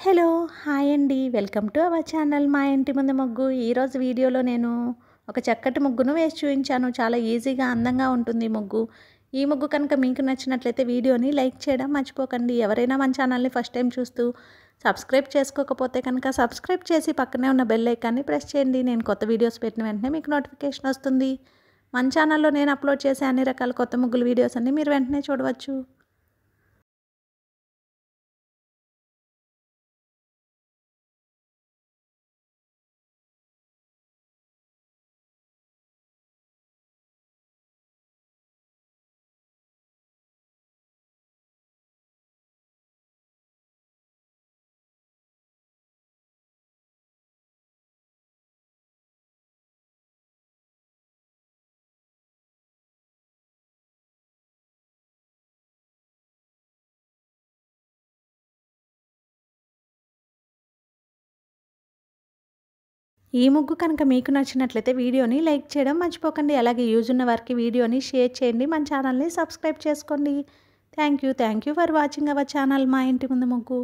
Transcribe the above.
Hello! Hi అండి. Welcome to our channel మా ఇంటి ముందు ముగ్గు. ఈరోజు వీడియోలో నేను ఒక చక్కటి ముగ్గును వేసి చూయించాను. చాలా ఈజీగా, అందంగా ఉంటుంది ఈ ముగ్గు. ఈ ముగ్గు కనుక మీకు నచ్చినట్లయితే వీడియోని లైక్ చేయడం మర్చిపోకండి. ఎవరైనా మన ఛానల్ని ఫస్ట్ టైం చూస్తూ సబ్స్క్రైబ్ చేసుకోకపోతే కనుక సబ్స్క్రైబ్ చేసి పక్కనే ఉన్న బెల్ ఐకాన్ని ప్రెస్ చేయండి. నేను కొత్త వీడియోస్ పెట్టిన వెంటనే మీకు నోటిఫికేషన్ వస్తుంది. మన ఛానల్లో నేను అప్లోడ్ చేసే అన్ని రకాల కొత్త ముగ్గుల వీడియోస్ అన్ని మీరు వెంటనే చూడవచ్చు. ఈ ముగ్గు కనుక మీకు నచ్చినట్లయితే వీడియోని లైక్ చేయడం మర్చిపోకండి. అలాగే యూజ్ ఉన్న వారికి వీడియోని షేర్ చేయండి. మన ఛానల్ని సబ్స్క్రైబ్ చేసుకోండి. Thank you for watching our channel మా ఇంటి ముందు ముగ్గు.